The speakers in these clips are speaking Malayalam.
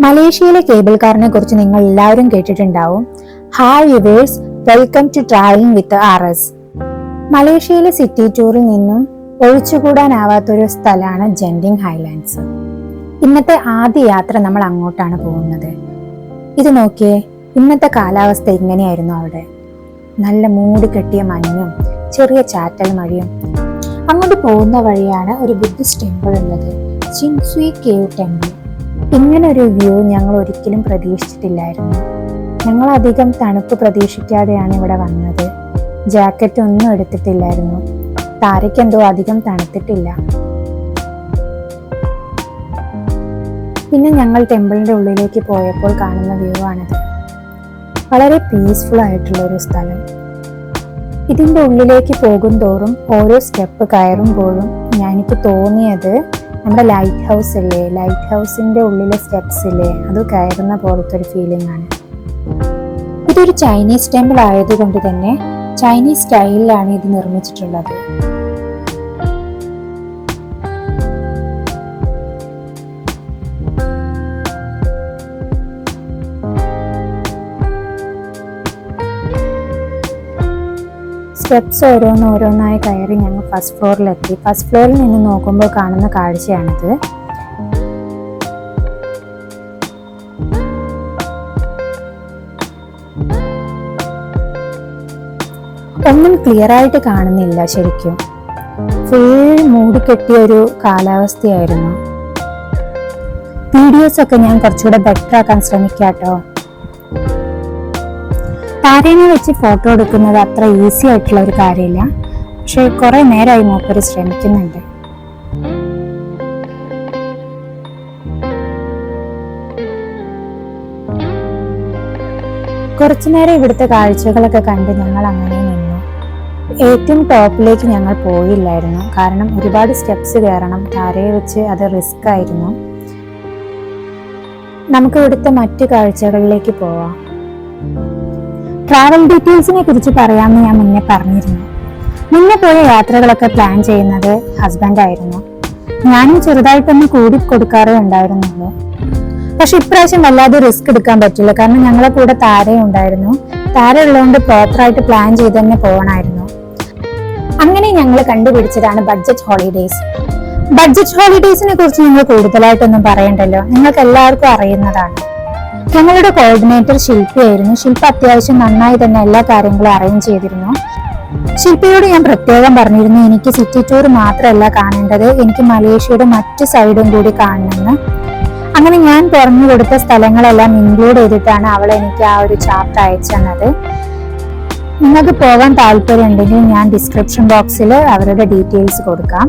മലേഷ്യയിലെ കേബിൾ കാറിനെ കുറിച്ച് നിങ്ങൾ എല്ലാവരും കേട്ടിട്ടുണ്ടാവും. Hi viewers, welcome to travelling with RS. മലേഷ്യയിലെ സിറ്റി ടൂറിൽ നിന്നും ഒഴിച്ചുകൂടാനാവാത്തൊരു സ്ഥലമാണ് ജെൻറ്റിങ് ഹൈലാൻഡ്സ്. ഇന്നത്തെ ആദ്യ യാത്ര നമ്മൾ അങ്ങോട്ടാണ് പോകുന്നത്. ഇത് നോക്കിയേ, ഇന്നത്തെ കാലാവസ്ഥ ഇങ്ങനെയായിരുന്നു അവിടെ. നല്ല മൂടി കെട്ടിയ മഞ്ഞും ചെറിയ ചാറ്റൽ മഴയും. അങ്ങോട്ട് പോകുന്ന വഴിയാണ് ഒരു ബുദ്ധിസ്റ്റ് ടെമ്പിൾ ഉള്ളത്, ചിൻസ്വി കേവ് ടെമ്പിൾ. ഇങ്ങനെ ഒരു വ്യൂ ഞങ്ങൾ ഒരിക്കലും പ്രതീക്ഷിച്ചിട്ടില്ലായിരുന്നു. ഞങ്ങൾ അധികം തണുപ്പ് പ്രതീക്ഷിക്കാതെയാണ് ഇവിടെ വന്നത്. ജാക്കറ്റ് ഒന്നും എടുത്തിട്ടില്ലായിരുന്നു. താരയ്ക്കെന്തോ അധികം തണുത്തിട്ടില്ല. പിന്നെ ഞങ്ങൾ ടെമ്പിളിന്റെ ഉള്ളിലേക്ക് പോയപ്പോൾ കാണുന്ന വ്യൂ ആണിത്. വളരെ പീസ്ഫുൾ ആയിട്ടുള്ള ഒരു സ്ഥലം. ഇതിന്റെ ഉള്ളിലേക്ക് പോകും തോറും ഓരോ സ്റ്റെപ്പ് കയറുമ്പോഴും എനിക്ക് തോന്നിയത് നമ്മുടെ ലൈറ്റ് ഹൗസ് ഇല്ലേ, ലൈറ്റ് ഹൗസിന്റെ ഉള്ളിലെ സ്റ്റെപ്സ് ഇല്ലേ, അത് കയറുന്ന പോലത്തെ ഒരു ഫീലിംഗ് ആണ്. ഇതൊരു ചൈനീസ് ടെമ്പിൾ ആയതുകൊണ്ട് തന്നെ ചൈനീസ് സ്റ്റൈലിലാണ് ഇത് നിർമ്മിച്ചിട്ടുള്ളത്. സ്റ്റെപ്സ് ഓരോന്നായി കയറി ഞങ്ങൾ ഫസ്റ്റ് ഫ്ലോറിലെത്തി. ഫസ്റ്റ് ഫ്ലോറിൽ നിന്ന് നോക്കുമ്പോൾ കാണുന്ന കാഴ്ചയാണിത്. ഒന്നും ക്ലിയർ ആയിട്ട് കാണുന്നില്ല ശരിക്കും. ഫുൾ മൂടിക്കെട്ടിയ ഒരു കാലാവസ്ഥയായിരുന്നു. വീഡിയോസ് ഒക്കെ ഞാൻ കുറച്ചുകൂടെ ബെറ്റർ ആക്കാൻ ശ്രമിക്കാട്ടോ. താരേനെ വെച്ച് ഫോട്ടോ എടുക്കുന്നത് അത്ര ഈസി ആയിട്ടുള്ള ഒരു കാര്യമില്ല. പക്ഷെ കുറെ നേരമായി മൂപ്പര് ശ്രമിക്കുന്നുണ്ട്. കുറച്ചു നേരം ഇവിടുത്തെ കാഴ്ചകളൊക്കെ കണ്ട് ഞങ്ങൾ അങ്ങനെ നിന്നു. ഏറ്റവും ടോപ്പിലേക്ക് ഞങ്ങൾ പോയില്ലായിരുന്നു, കാരണം ഒരുപാട് സ്റ്റെപ്സ് കയറണം. താരയെ വെച്ച് അത് റിസ്ക് ആയിരുന്നു. നമുക്ക് ഇവിടുത്തെ മറ്റു കാഴ്ചകളിലേക്ക് പോവാം. ട്രാവൽ ഡീറ്റെയിൽസിനെ കുറിച്ച് പറയാമെന്ന് ഞാൻ മുന്നേ പറഞ്ഞിരുന്നു. മുന്നേ പോയ യാത്രകളൊക്കെ പ്ലാൻ ചെയ്യുന്നത് ഹസ്ബൻഡ് ആയിരുന്നു. ഞാനും ചെറുതായിട്ടൊന്ന് കൂടി കൊടുക്കാറേ ഉണ്ടായിരുന്നുള്ളൂ. പക്ഷെ ഇപ്രാവശ്യം വല്ലാതെ റിസ്ക് എടുക്കാൻ പറ്റില്ല, കാരണം ഞങ്ങളെ കൂടെ താരയും ഉണ്ടായിരുന്നു. താര ഉള്ളതുകൊണ്ട് പ്രോപ്പറായിട്ട് പ്ലാൻ ചെയ്ത് തന്നെ പോകണമായിരുന്നു. അങ്ങനെ ഞങ്ങൾ കണ്ടുപിടിച്ചതാണ് ബഡ്ജറ്റ് ഹോളിഡേയ്സ്. ബഡ്ജറ്റ് ഹോളിഡേയ്സിനെ കുറിച്ച് ഞങ്ങൾ കൂടുതലായിട്ടൊന്നും പറയണ്ടല്ലോ, നിങ്ങൾക്ക് എല്ലാവർക്കും അറിയുന്നതാണ്. ഞങ്ങളുടെ കോർഡിനേറ്റർ ശില്പയായിരുന്നു. ശില്പ അത്യാവശ്യം നന്നായി തന്നെ എല്ലാ കാര്യങ്ങളും അറേഞ്ച് ചെയ്തിരുന്നു. ശില്പയോട് ഞാൻ പ്രത്യേകം പറഞ്ഞിരുന്നു, എനിക്ക് സിറ്റി ടൂർ മാത്രമല്ല കാണേണ്ടത്, എനിക്ക് മലേഷ്യയുടെ മറ്റു സൈഡും കൂടി കാണണമെന്ന്. അങ്ങനെ ഞാൻ പറഞ്ഞു കൊടുത്ത സ്ഥലങ്ങളെല്ലാം ഇൻക്ലൂഡ് ചെയ്തിട്ടാണ് അവൾ എനിക്ക് ആ ഒരു ചാർട്ട് അയച്ചു തന്നത്. നിങ്ങൾക്ക് പോകാൻ താല്പര്യം ഉണ്ടെങ്കിൽ ഞാൻ ഡിസ്ക്രിപ്ഷൻ ബോക്സിൽ അവരുടെ ഡീറ്റെയിൽസ് കൊടുക്കാം.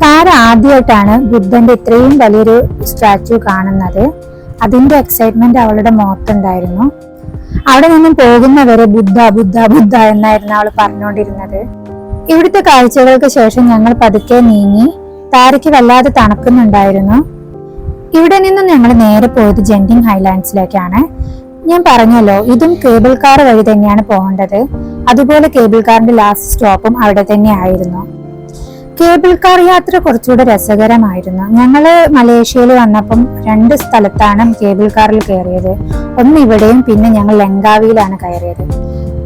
താര ആദ്യമായിട്ടാണ് ബുദ്ധന്റെ ഇത്രയും വലിയൊരു സ്റ്റാച്യു കാണുന്നത്. അതിന്റെ എക്സൈറ്റ്മെന്റ് അവളുടെ മുഖത്തുണ്ടായിരുന്നു. അവിടെ നിന്നും പോകുന്നവരെ ബുദ്ധ ബുദ്ധ ബുദ്ധ എന്നായിരുന്നു അവൾ പറഞ്ഞുകൊണ്ടിരുന്നത്. ഇവിടുത്തെ കാഴ്ചകൾക്ക് ശേഷം ഞങ്ങൾ പതുക്കെ നീങ്ങി. താരയ്ക്ക് വല്ലാതെ തണുക്കുന്നുണ്ടായിരുന്നു. ഇവിടെ നിന്നും ഞങ്ങൾ നേരെ പോയത് ജെൻറ്റിങ് ഹൈലാൻഡ്സിലേക്കാണ്. ഞാൻ പറഞ്ഞല്ലോ, ഇതും കേബിൾ കാർ വഴി തന്നെയാണ് പോകേണ്ടത്. അതുപോലെ കേബിൾ കാറിന്റെ ലാസ്റ്റ് സ്റ്റോപ്പും അവിടെ തന്നെ ആയിരുന്നു. കേബിൾ കാർ യാത്ര കുറച്ചുകൂടെ രസകരമായിരുന്നു. ഞങ്ങള് മലേഷ്യയിൽ വന്നപ്പം 2 സ്ഥലത്താണ് കേബിൾ കാറിൽ കയറിയത്. ഒന്ന് ഇവിടെയും പിന്നെ ഞങ്ങൾ ലങ്കാവിയിലാണ് കയറിയത്.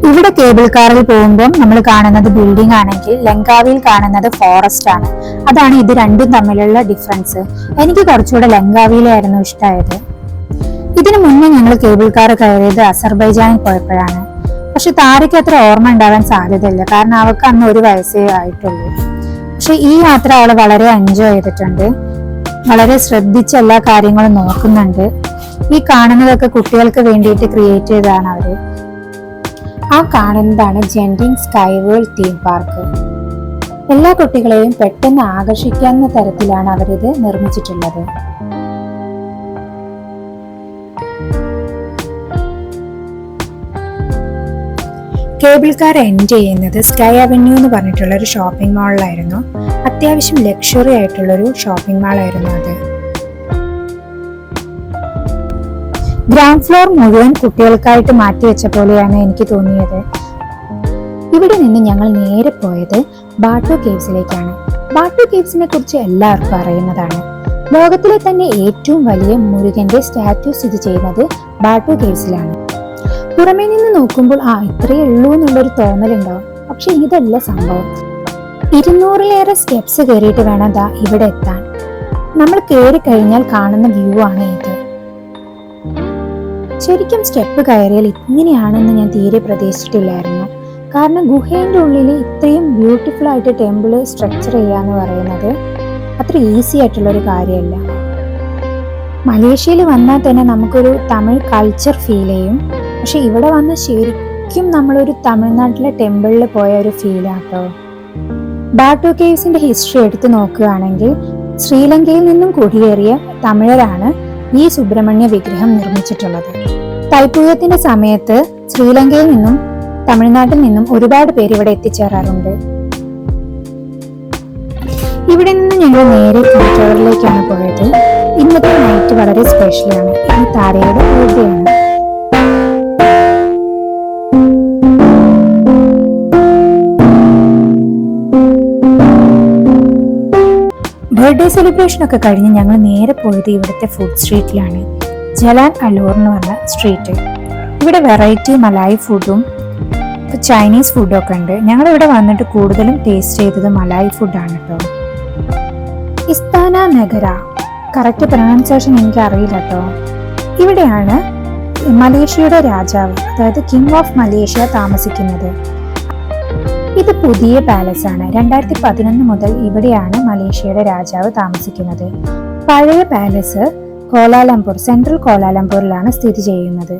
ഇവിടെ കേബിൾ കാറിൽ പോകുമ്പോൾ നമ്മൾ കാണുന്നത് ബിൽഡിംഗ് ആണെങ്കിൽ ലങ്കാവിയിൽ കാണുന്നത് ഫോറസ്റ്റ് ആണ്. അതാണ് ഇത് രണ്ടും തമ്മിലുള്ള ഡിഫറൻസ്. എനിക്ക് കുറച്ചുകൂടെ ലങ്കാവിയിലായിരുന്നു ഇഷ്ടമായത്. ഇതിനു മുന്നേ ഞങ്ങൾ കേബിൾ കാർ കയറിയത് അസർബൈജാനിൽ പോയപ്പോഴാണ്. പക്ഷെ താരയ്ക്ക് അത്ര ഓർമ്മ ഉണ്ടാവാൻ സാധ്യതയില്ല, കാരണം അവൾക്ക് അന്ന് 1 വയസ്സേ ആയിട്ടുള്ളൂ. പക്ഷെ ഈ യാത്ര അവൾ വളരെ എൻജോയ് ചെയ്തിട്ടുണ്ട്. വളരെ ശ്രദ്ധിച്ച് എല്ലാ കാര്യങ്ങളും നോക്കുന്നുണ്ട്. ഈ കാണുന്നതൊക്കെ കുട്ടികൾക്ക് വേണ്ടിയിട്ട് ക്രിയേറ്റ് ചെയ്തതാണ് അവര്. ആ കാണുന്നതാണ് Genting sky world theme park. എല്ലാ കുട്ടികളെയും പെട്ടെന്ന് ആകർഷിക്കാവുന്ന തരത്തിലാണ് അവരിത് നിർമ്മിച്ചിട്ടുള്ളത്. കേബിൾ കാർ എൻഡ് ചെയ്യുന്നത് സ്കൈ അവന്യൂ എന്ന് പറഞ്ഞിട്ടുള്ള ഒരു ഷോപ്പിംഗ് മാളിലായിരുന്നു. അത്യാവശ്യം ലക്ഷറി ആയിട്ടുള്ളൊരു ഷോപ്പിംഗ് മാളായിരുന്നു അത്. ഗ്രൗണ്ട് ഫ്ലോർ മുഴുവൻ കുട്ടികൾക്കായിട്ട് മാറ്റിവെച്ച പോലെയാണ് എനിക്ക് തോന്നിയത്. ഇവിടെ നിന്ന് ഞങ്ങൾ നേരെ പോയത് ബാട്ടു കേവ്സിലേക്കാണ്. ബാട്ടു കേവ്സിനെ കുറിച്ച് എല്ലാവർക്കും അറിയുന്നതാണ്. ലോകത്തിലെ തന്നെ ഏറ്റവും വലിയ മുരുകന്റെ സ്റ്റാച്യു സ്ഥിതി ചെയ്യുന്നത് ബാട്ടു കേവ്സിലാണ്. പുറമേ നിന്ന് നോക്കുമ്പോൾ ഇത്രയേ ഉള്ളൂ എന്നുള്ളൊരു തോന്നലുണ്ടാവും. പക്ഷെ ഇതല്ല സംഭവം. 200-ലേറെ സ്റ്റെപ്സ് കയറിയിട്ട് വേണം ഇവിടെ എത്താൻ. നമ്മൾ കയറി കഴിഞ്ഞാൽ കാണുന്ന വ്യൂ ആണ് ഇത്. ശരിക്കും സ്റ്റെപ്പ് കയറിയാൽ ഇങ്ങനെയാണെന്ന് ഞാൻ തീരെ പ്രതീക്ഷിച്ചിട്ടില്ലായിരുന്നു. കാരണം ഗുഹേന്റെ ഉള്ളിൽ ഇത്രയും ബ്യൂട്ടിഫുൾ ആയിട്ട് ടെമ്പിള് സ്ട്രക്ചർ ചെയ്യാന്ന് പറയുന്നത് അത്ര ഈസി ആയിട്ടുള്ളൊരു കാര്യമല്ല. മലേഷ്യയിൽ വന്നാൽ തന്നെ നമുക്കൊരു തമിഴ് കൾച്ചർ ഫീൽ ചെയ്യും. പക്ഷെ ഇവിടെ വന്ന ശരിക്കും നമ്മളൊരു തമിഴ്നാട്ടിലെ ടെമ്പിളിൽ പോയ ഒരു ഫീലാട്ടോ. ബാട്ടു കേവ്സിന്റെ ഹിസ്റ്ററി എടുത്തു നോക്കുകയാണെങ്കിൽ ശ്രീലങ്കയിൽ നിന്നും കുടിയേറിയ തമിഴരാണ് ഈ സുബ്രഹ്മണ്യ വിഗ്രഹം നിർമ്മിച്ചിട്ടുള്ളത്. തൈപ്പൂയത്തിന്റെ സമയത്ത് ശ്രീലങ്കയിൽ നിന്നും തമിഴ്നാട്ടിൽ നിന്നും ഒരുപാട് പേര് ഇവിടെ എത്തിച്ചേരാറുണ്ട്. ഇവിടെ നിന്ന് ഞങ്ങൾ നേരെ ടവറിലേക്കാണ് പോയത്. ഇന്നത്തെ നൈറ്റ് വളരെ സ്പെഷ്യലാണ്. ഈ താരയുടെ ബർത്ത്ഡേയാണ്. ബർത്ത്ഡേ സെലിബ്രേഷൻ ഒക്കെ കഴിഞ്ഞ് ഞങ്ങൾ നേരെ പോയത് ഇവിടുത്തെ ഫുഡ് സ്ട്രീറ്റിലാണ്. ജലാൻ അലോർ എന്ന് പറഞ്ഞ സ്ട്രീറ്റ്. ഇവിടെ വെറൈറ്റി മലായി ഫുഡും ചൈനീസ് ഫുഡും ഒക്കെ ഉണ്ട്. ഞങ്ങൾ ഇവിടെ വന്നിട്ട് കൂടുതലും ടേസ്റ്റ് ചെയ്തത് മലായി ഫുഡാണ് കേട്ടോ. ഇസ്താന നഗര, കറക്റ്റ് പ്രൊനൗൺസിയേഷൻ എനിക്ക് അറിയില്ല കേട്ടോ. ഇവിടെയാണ് മലേഷ്യയുടെ രാജാവ്, അതായത് കിങ് ഓഫ് മലേഷ്യ താമസിക്കുന്നത്. ഇത് പുതിയ പാലസ് ആണ്. 2011 മുതൽ ഇവിടെയാണ് മലേഷ്യയുടെ രാജാവ് താമസിക്കുന്നത്. പഴയ പാലസ് കോലാലംപൂർ, സെൻട്രൽ കോലാലംപൂരിലാണ് സ്ഥിതി ചെയ്യുന്നത്.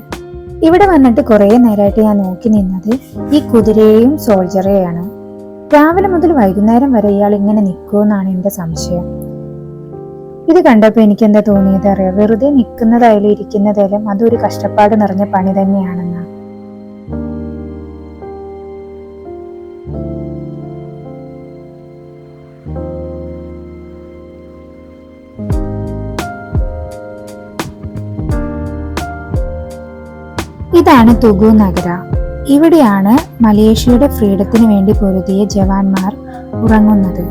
ഇവിടെ വന്നിട്ട് കുറെ നേരമായിട്ട് ഞാൻ നോക്കി നിന്നത് ഈ കുതിരയെയും സോൾജറെയാണ്. രാവിലെ മുതൽ വൈകുന്നേരം വരെ ഇയാൾ ഇങ്ങനെ നിൽക്കുമെന്നാണ് എന്റെ സംശയം. ഇത് കണ്ടപ്പോൾ എനിക്ക് എന്താ തോന്നിയത് അറിയാം, വെറുതെ നിൽക്കുന്നതായാലും ഇരിക്കുന്നതായാലും അതൊരു കഷ്ടപ്പാട് നിറഞ്ഞ പണി തന്നെയാണെന്ന്. ഇതാണ് തുഗു നഗര. ഇവിടെയാണ് മലേഷ്യയുടെ ഫ്രീഡത്തിന് വേണ്ടി പൊരുതിയ ജവാന്മാർ ഉറങ്ങുന്നത്.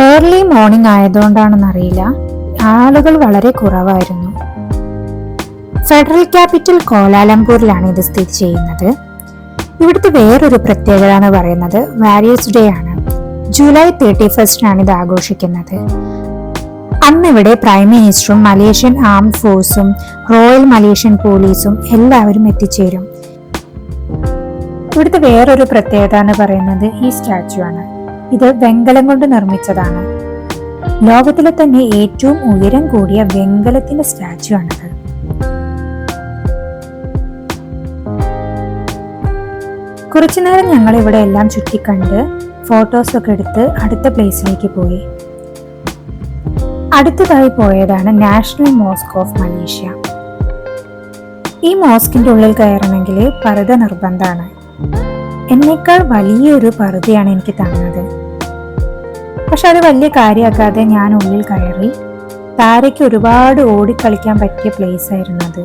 ഏർലി മോർണിംഗ് ആയതുകൊണ്ടാണെന്നറിയില്ല, ആളുകൾ വളരെ കുറവായിരുന്നു. ഫെഡറൽ ക്യാപിറ്റൽ കോലാലംപൂരിലാണ് ഇത് സ്ഥിതി ചെയ്യുന്നത്. ഇവിടുത്തെ വേറൊരു പ്രത്യേകത എന്ന് പറയുന്നത് വാരിയേഴ്സ് ഡേ ആണ്. ജൂലൈ 31 ഇത് ആഘോഷിക്കുന്നത്. അന്നിവിടെ പ്രൈം മിനിസ്റ്ററും മലേഷ്യൻ ആംഡ് ഫോഴ്സും റോയൽ മലേഷ്യൻ പോലീസും എല്ലാവരും എത്തിച്ചേരും. ഇവിടുത്തെ വേറൊരു പ്രത്യേകത എന്ന് പറയുന്നത് ഈ സ്റ്റാച്യു ആണ്. ഇത് വെങ്കലം കൊണ്ട് നിർമ്മിച്ചതാണ്. ലോകത്തിലെ തന്നെ ഏറ്റവും ഉയരം കൂടിയ വെങ്കലത്തിന്റെ സ്റ്റാച്യു ആണിത്. കുറച്ചുനേരം ഞങ്ങൾ ഇവിടെ എല്ലാം ചുറ്റിക്കണ്ട് ഫോട്ടോസൊക്കെ എടുത്ത് അടുത്ത പ്ലേസിലേക്ക് പോയി. അടുത്തതായി പോയതാണ് നാഷണൽ മോസ്ക് ഓഫ് മലേഷ്യ. ഈ മോസ്കിന്റെ ഉള്ളിൽ കയറണമെങ്കിൽ പർദ്ദ നിർബന്ധമാണ്. എന്നേക്കാൾ വലിയൊരു പർദ്ദയാണ് എനിക്ക് തന്നത്. പക്ഷെ അത് വലിയ കാര്യമാക്കാതെ ഞാൻ ഉള്ളിൽ കയറി. താരയ്ക്ക് ഒരുപാട് ഓടിക്കളിക്കാൻ പറ്റിയ പ്ലേസ് ആയിരുന്നു അത്.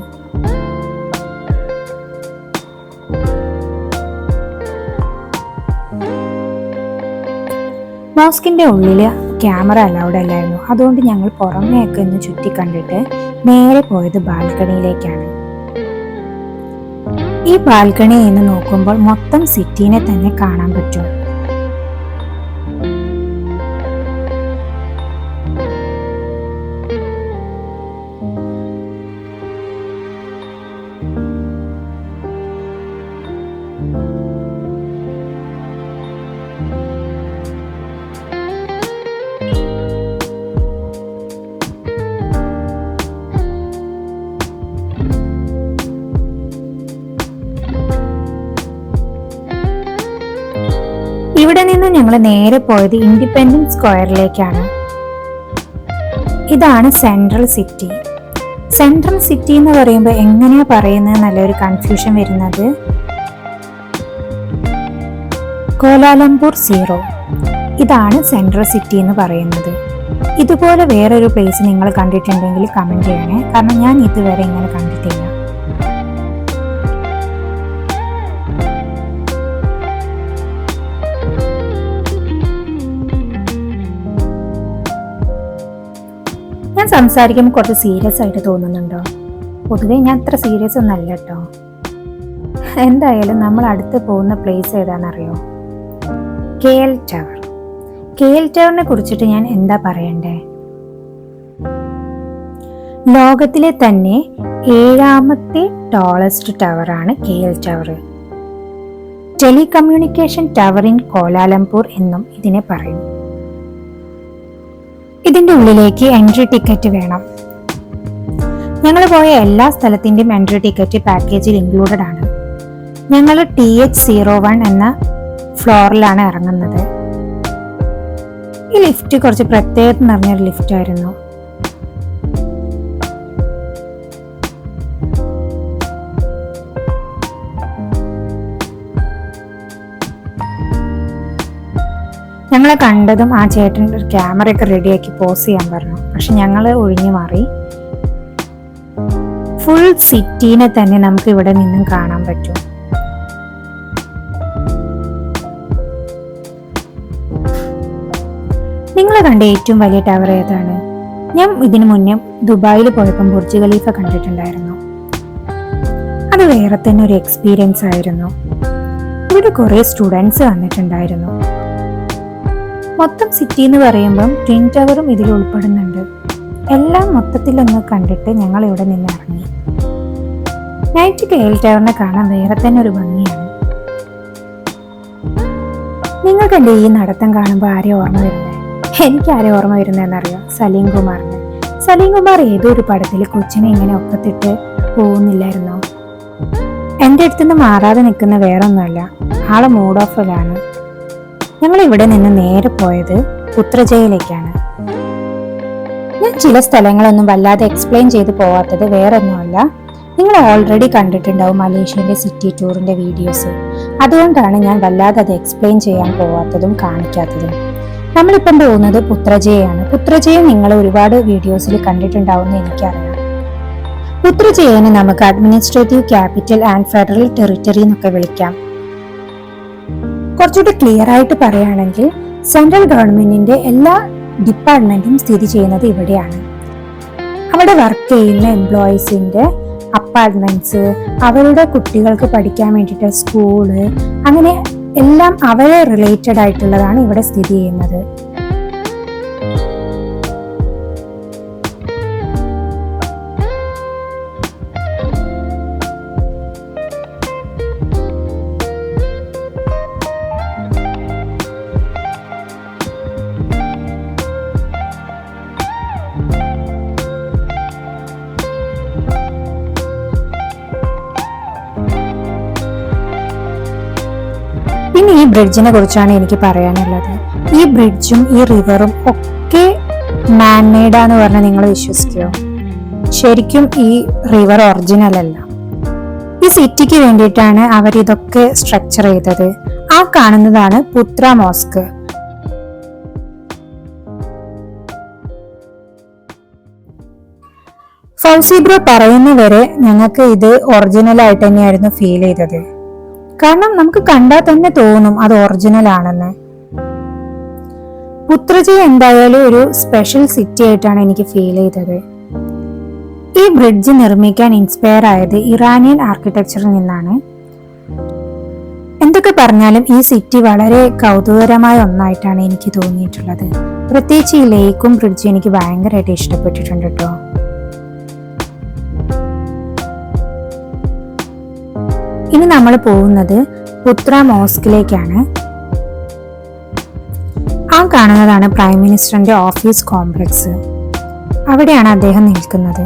മോസ്കിന്റെ ഉള്ളില് ക്യാമറ അലൗഡ് അല്ലായിരുന്നു. അതുകൊണ്ട് ഞങ്ങൾ പുറമേയൊക്കെ ഒന്ന് ചുറ്റി കണ്ടിട്ട് നേരെ പോയത് ബാൽക്കണിയിലേക്കാണ്. ഈ ബാൽക്കണിയിൽ നിന്ന് നോക്കുമ്പോൾ മൊത്തം സിറ്റിനെ തന്നെ കാണാൻ പറ്റും. ഇവിടെ നിന്ന് ഞങ്ങൾ നേരെ പോയത് ഇൻഡിപെൻഡൻസ് സ്ക്വയറിലേക്കാണ്. ഇതാണ് സെൻട്രൽ സിറ്റി. സെൻട്രൽ സിറ്റി എന്ന് പറയുമ്പോൾ എങ്ങനെയാ പറയുന്നത് നല്ലൊരു കൺഫ്യൂഷൻ വരുന്നത്. കോലാലംപൂർ സീറോ, ഇതാണ് സെൻട്രൽ സിറ്റി എന്ന് പറയുന്നത്. ഇതുപോലെ വേറൊരു പ്ലേസ് നിങ്ങൾ കണ്ടിട്ടുണ്ടെങ്കിൽ കമന്റ് ചെയ്യണേ, കാരണം ഞാൻ ഇതുവരെ ഇങ്ങനെ കണ്ടിട്ടില്ല. സംസാരിക്കുമ്പോൾ കുറച്ച് സീരിയസ് ആയിട്ട് തോന്നുന്നുണ്ടോ? പൊതുവെ ഞാൻ അത്ര സീരിയസ് ഒന്നല്ല കേട്ടോ. എന്തായാലും നമ്മൾ അടുത്ത് പോകുന്ന പ്ലേസ് ഏതാണെന്നറിയോ? KL tower. KL ടവറിനെ കുറിച്ചിട്ട് ഞാൻ എന്താ പറയണ്ടേ? ലോകത്തിലെ തന്നെ 7ാമത്തെ ടോളസ്റ്റ് ടവറാണ് KL tower. Telecommunication tower in Kuala Lumpur എന്നും ഇതിനെ പറയും. ഇതിന്റെ ഉള്ളിലേക്ക് എൻട്രി ടിക്കറ്റ് വേണം. ഞങ്ങൾ പോയ എല്ലാ സ്ഥലത്തിന്റെയും എൻട്രി ടിക്കറ്റ് പാക്കേജിൽ ഇൻക്ലൂഡഡ് ആണ്. ഞങ്ങൾ TH01 എന്ന ഫ്ലോറിലാണ് ഇറങ്ങുന്നത്. ഈ ലിഫ്റ്റ് കുറച്ച് പ്രത്യേകത നിറഞ്ഞൊരു ലിഫ്റ്റ് ആയിരുന്നു. ഞങ്ങളെ കണ്ടതും ആ ചേട്ടൻ ഒരു ക്യാമറയൊക്കെ റെഡിയാക്കി പോസ് ചെയ്യാൻ പറഞ്ഞു. പക്ഷെ ഞങ്ങൾ ഒഴിഞ്ഞു മാറി. ഫുൾ സിറ്റീനെ തന്നെ നമുക്ക് ഇവിടെ നിന്നും കാണാൻ പറ്റും. നിങ്ങൾ കണ്ട ഏറ്റവും വലിയ ടവർ ഏതാണ്? ഞാൻ ഇതിനു മുന്നേ ദുബായിൽ പോയപ്പോൾ ബുർജ് ഖലീഫ കണ്ടിട്ടുണ്ടായിരുന്നു. അത് വേറെ തന്നെ ഒരു എക്സ്പീരിയൻസ് ആയിരുന്നു. ഇവിടെ കുറെ സ്റ്റുഡൻസ് വന്നിട്ടുണ്ടായിരുന്നു. മൊത്തം സിറ്റി എന്ന് പറയുമ്പം ട്വിൻ ടവറും ഇതിൽ ഉൾപ്പെടുന്നുണ്ട്. എല്ലാം മൊത്തത്തിലൊന്ന് കണ്ടിട്ട് ഞങ്ങൾ ഇവിടെ നിന്ന് ഇറങ്ങി. നൈറ്റ് KL ടവറിനെ കാണാൻ വേറെ തന്നെ ഒരു ഭംഗിയാണ്. നിങ്ങൾക്ക് എൻ്റെ ഈ നടത്തം കാണുമ്പോൾ ആരെയും ഓർമ്മ വരുന്നത്? എനിക്ക് ആരെ ഓർമ്മ വരുന്നതെന്നറിയോ? സലീം കുമാറിന്. സലീം കുമാർ ഏതോ ഒരു പടത്തിൽ കൊച്ചിനെ ഇങ്ങനെ ഒക്കത്തിട്ട് പോകുന്നില്ലായിരുന്നോ? എൻ്റെ അടുത്തുനിന്ന് മാറാതെ നിൽക്കുന്ന വേറൊന്നുമല്ല, ആളെ മൂഡ് ഓഫിലാണ്. ഞങ്ങൾ ഇവിടെ നിന്ന് നേരെ പോയത് പുത്രജയിലേക്കാണ്. ഞാൻ ചില സ്ഥലങ്ങളൊന്നും വല്ലാതെ എക്സ്പ്ലെയിൻ ചെയ്ത് പോവാത്തത് വേറൊന്നുമല്ല, നിങ്ങൾ ഓൾറെഡി കണ്ടിട്ടുണ്ടാവും മലേഷ്യയിലെ സിറ്റി ടൂറിന്റെ വീഡിയോസ്. അതുകൊണ്ടാണ് ഞാൻ വല്ലാതെ അത് എക്സ്പ്ലെയിൻ ചെയ്യാൻ പോവാത്തതും കാണിക്കാത്തതും. നമ്മളിപ്പം പോകുന്നത് പുത്രജയാണ്. പുത്രജയം നിങ്ങൾ ഒരുപാട് വീഡിയോസിൽ കണ്ടിട്ടുണ്ടാവുമെന്ന് എനിക്കറിയാം. പുത്രജയനെ നമുക്ക് administrative capital and federal territory എന്നൊക്കെ വിളിക്കാം. കുറച്ചുകൂടി ക്ലിയർ ആയിട്ട് പറയുകയാണെങ്കിൽ സെൻട്രൽ ഗവൺമെന്റിന്റെ എല്ലാ ഡിപ്പാർട്ട്മെന്റും സ്ഥിതി ചെയ്യുന്നത് ഇവിടെയാണ്. അവിടെ വർക്ക് ചെയ്യുന്ന എംപ്ലോയീസിന്റെ അപ്പാർട്ട്മെന്റ്സ്, അവരുടെ കുട്ടികൾക്ക് പഠിക്കാൻ വേണ്ടിയിട്ട് സ്കൂള്, അങ്ങനെ എല്ലാം അവരെ റിലേറ്റഡ് ആയിട്ടുള്ളതാണ് ഇവിടെ സ്ഥിതി ചെയ്യുന്നത്. പിന്നെ ഈ ബ്രിഡ്ജിനെ കുറിച്ചാണ് എനിക്ക് പറയാനുള്ളത്. ഈ ബ്രിഡ്ജും ഈ റിവറും ഒക്കെ മാൻമെയ്ഡാന്ന് പറഞ്ഞാൽ നിങ്ങൾ വിശ്വസിക്കുമോ? ശരിക്കും ഈ റിവർ ഒറിജിനൽ അല്ല. ഈ സിറ്റിക്ക് വേണ്ടിയിട്ടാണ് അവർ ഇതൊക്കെ സ്ട്രക്ചർ ചെയ്തത്. ആ കാണുന്നതാണ് പുത്ര മോസ്ക്. ഫൗസി ബ്രോ പറയുന്നവരെ ഞങ്ങൾക്ക് ഇത് ഒറിജിനൽ ആയിട്ട് തന്നെയായിരുന്നു ഫീൽ ചെയ്തത്. കാരണം നമുക്ക് കണ്ടാൽ തന്നെ തോന്നും അത് ഒറിജിനൽ ആണെന്ന്. പുത്രജയ എന്തായാലും ഒരു സ്പെഷ്യൽ സിറ്റി ആയിട്ടാണ് എനിക്ക് ഫീൽ ചെയ്തത്. ഈ ബ്രിഡ്ജ് നിർമ്മിക്കാൻ ഇൻസ്പയർ ആയത് ഇറാനിയൻ ആർക്കിടെക്ചറിൽ നിന്നാണ്. എന്തൊക്കെ പറഞ്ഞാലും ഈ സിറ്റി വളരെ കൗതുകകരമായ ഒന്നായിട്ടാണ് എനിക്ക് തോന്നിയിട്ടുള്ളത്. പ്രത്യേകിച്ച് ഈ ലേക്കും ബ്രിഡ്ജും എനിക്ക് ഭയങ്കരമായിട്ട് ഇഷ്ടപ്പെട്ടിട്ടുണ്ട് കേട്ടോ. ഇനി നമ്മൾ പോകുന്നത് പുത്ര മോസ്കിലേക്കാണ്. ആ കാണുന്നതാണ് പ്രൈം മിനിസ്റ്ററിന്റെ ഓഫീസ് കോംപ്ലക്സ്. അവിടെയാണ് അദ്ദേഹം നിൽക്കുന്നത്.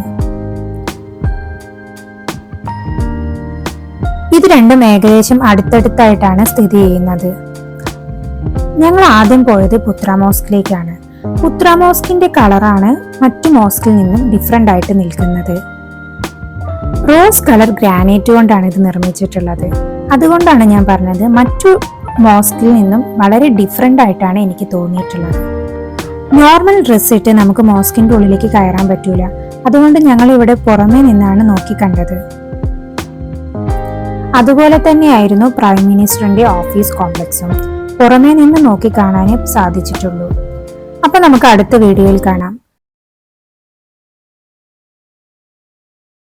ഇത് രണ്ടും ഏകദേശം അടുത്തടുത്തായിട്ടാണ് സ്ഥിതി ചെയ്യുന്നത്. ഞങ്ങൾ ആദ്യം പോയത് പുത്ര മോസ്കിലേക്കാണ്. പുത്ര മോസ്കിന്റെ കളറാണ് മറ്റു മോസ്കിൽ നിന്നും ഡിഫറെന്റ് ആയിട്ട് നിൽക്കുന്നത്. റോസ് കളർ ഗ്രാനൈറ്റ് കൊണ്ടാണ് ഇത് നിർമ്മിച്ചിട്ടുള്ളത്. അതുകൊണ്ടാണ് ഞാൻ പറഞ്ഞത് മറ്റു മോസ്കിൽ നിന്നും വളരെ ഡിഫറെന്റ് ആയിട്ടാണ് എനിക്ക് തോന്നിയിട്ടുള്ളത്. നോർമൽ ഡ്രസ് ഇട്ട് നമുക്ക് മോസ്കിന്റെ ഉള്ളിലേക്ക് കയറാൻ പറ്റൂല. അതുകൊണ്ട് ഞങ്ങൾ ഇവിടെ പുറമേ നിന്നാണ് നോക്കി കണ്ടത്. അതുപോലെ തന്നെയായിരുന്നു പ്രൈം മിനിസ്റ്ററിന്റെ ഓഫീസ് കോംപ്ലക്സും. പുറമേ നിന്ന് നോക്കി കാണാനേ സാധിച്ചിട്ടുള്ളൂ. അപ്പൊ നമുക്ക് അടുത്ത വീഡിയോയിൽ കാണാം.